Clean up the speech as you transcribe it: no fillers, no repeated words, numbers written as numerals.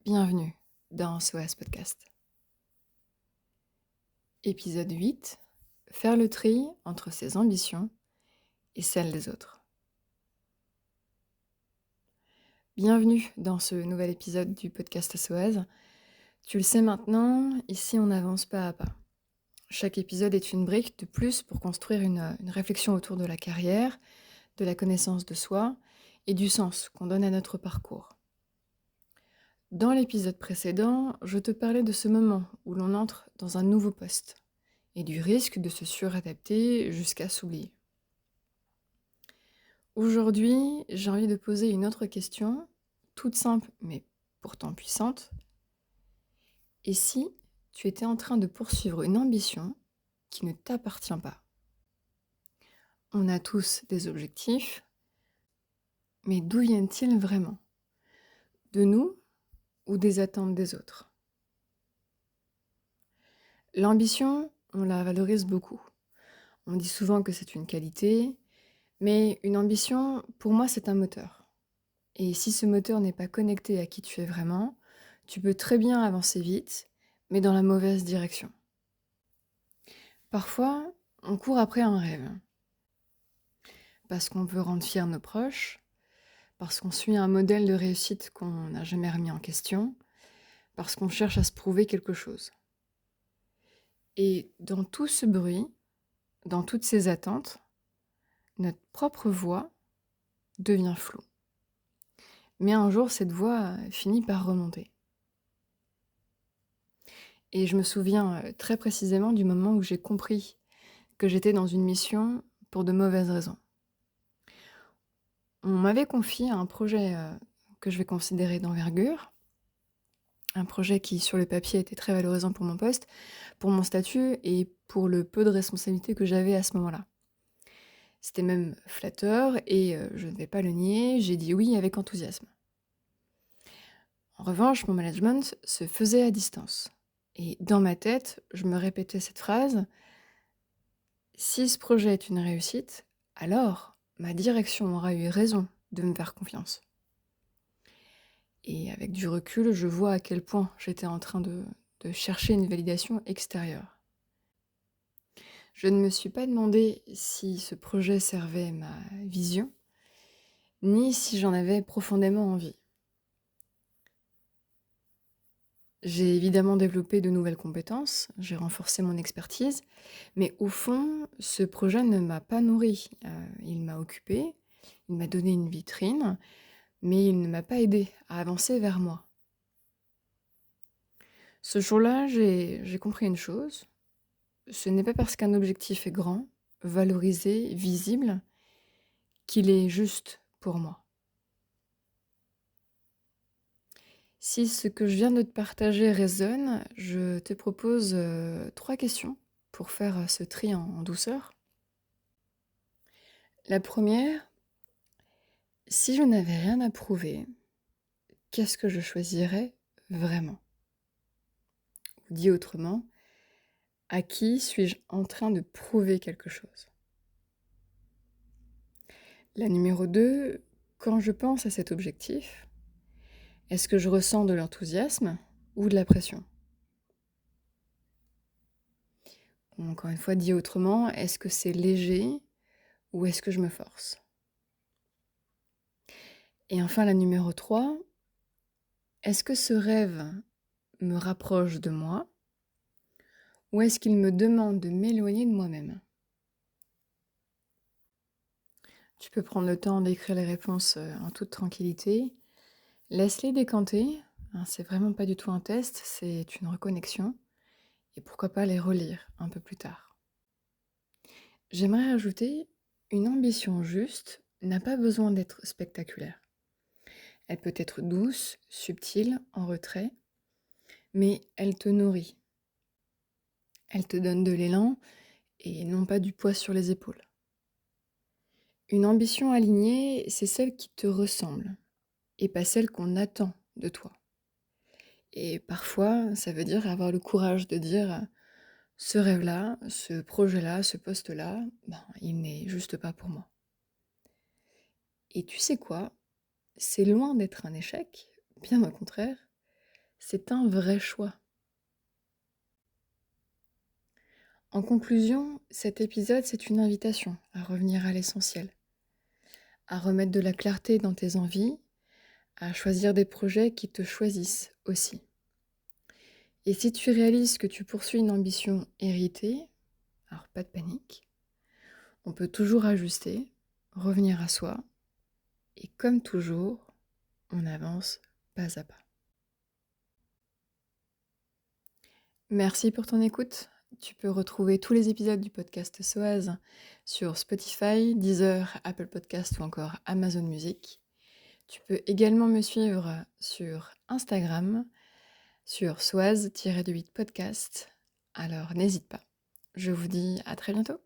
Bienvenue dans SOS Podcast. Épisode 8. Faire le tri entre ses ambitions et celles des autres. Bienvenue dans ce nouvel épisode du podcast SOS. Tu le sais maintenant, ici on avance pas à pas. Chaque épisode est une brique de plus pour construire une réflexion autour de la carrière, de la connaissance de soi et du sens qu'on donne à notre parcours. Dans l'épisode précédent, je te parlais de ce moment où l'on entre dans un nouveau poste et du risque de se suradapter jusqu'à s'oublier. Aujourd'hui, j'ai envie de poser une autre question, toute simple mais pourtant puissante. Et si tu étais en train de poursuivre une ambition qui ne t'appartient pas? On a tous des objectifs, mais d'où viennent-ils vraiment? De nous ou des attentes des autres? L'ambition, on la valorise beaucoup. On dit souvent que c'est une qualité, mais une ambition, pour moi, c'est un moteur. Et si ce moteur n'est pas connecté à qui tu es vraiment, tu peux très bien avancer vite, mais dans la mauvaise direction. Parfois, on court après un rêve, parce qu'on veut rendre fiers nos proches, parce qu'on suit un modèle de réussite qu'on n'a jamais remis en question, parce qu'on cherche à se prouver quelque chose. Et dans tout ce bruit, dans toutes ces attentes, notre propre voix devient floue. Mais un jour, cette voix finit par remonter. Et je me souviens très précisément du moment où j'ai compris que j'étais dans une mission pour de mauvaises raisons. On m'avait confié un projet que je vais considérer d'envergure, un projet qui, sur le papier, était très valorisant pour mon poste, pour mon statut et pour le peu de responsabilités que j'avais à ce moment-là. C'était même flatteur et je ne vais pas le nier, j'ai dit oui avec enthousiasme. En revanche, mon management se faisait à distance. Et dans ma tête, je me répétais cette phrase: si ce projet est une réussite, alors ma direction aura eu raison de me faire confiance. Et avec du recul, je vois à quel point j'étais en train de chercher une validation extérieure. Je ne me suis pas demandé si ce projet servait ma vision, ni si j'en avais profondément envie. J'ai évidemment développé de nouvelles compétences, j'ai renforcé mon expertise, mais au fond, ce projet ne m'a pas nourri. Il m'a occupé, il m'a donné une vitrine, mais il ne m'a pas aidé à avancer vers moi. Ce jour-là, j'ai compris une chose: ce n'est pas parce qu'un objectif est grand, valorisé, visible, qu'il est juste pour moi. Si ce que je viens de te partager résonne, je te propose 3 questions pour faire ce tri en douceur. La première: si je n'avais rien à prouver, qu'est-ce que je choisirais vraiment? Ou dit autrement, à qui suis-je en train de prouver quelque chose? La numéro 2: quand je pense à cet objectif, est-ce que je ressens de l'enthousiasme ou de la pression? Ou encore une fois, dit autrement, est-ce que c'est léger ou est-ce que je me force? Et enfin, la numéro 3: est-ce que ce rêve me rapproche de moi ou est-ce qu'il me demande de m'éloigner de moi-même? Tu peux prendre le temps d'écrire les réponses en toute tranquillité. Laisse-les décanter, hein, c'est vraiment pas du tout un test, c'est une reconnexion. Et pourquoi pas les relire un peu plus tard. J'aimerais ajouter, une ambition juste n'a pas besoin d'être spectaculaire. Elle peut être douce, subtile, en retrait, mais elle te nourrit. Elle te donne de l'élan et non pas du poids sur les épaules. Une ambition alignée, c'est celle qui te ressemble et pas celle qu'on attend de toi. Et parfois, ça veut dire avoir le courage de dire: ce rêve-là, ce projet-là, ce poste-là, il n'est juste pas pour moi. Et tu sais quoi? C'est loin d'être un échec, bien au contraire. C'est un vrai choix. En conclusion, cet épisode, c'est une invitation à revenir à l'essentiel, à remettre de la clarté dans tes envies, à choisir des projets qui te choisissent aussi. Et si tu réalises que tu poursuis une ambition héritée, alors pas de panique, on peut toujours ajuster, revenir à soi, et comme toujours, on avance pas à pas. Merci pour ton écoute. Tu peux retrouver tous les épisodes du podcast SOAS sur Spotify, Deezer, Apple Podcast ou encore Amazon Music. Tu peux également me suivre sur Instagram, sur soaz-8 podcast. Alors n'hésite pas. Je vous dis à très bientôt.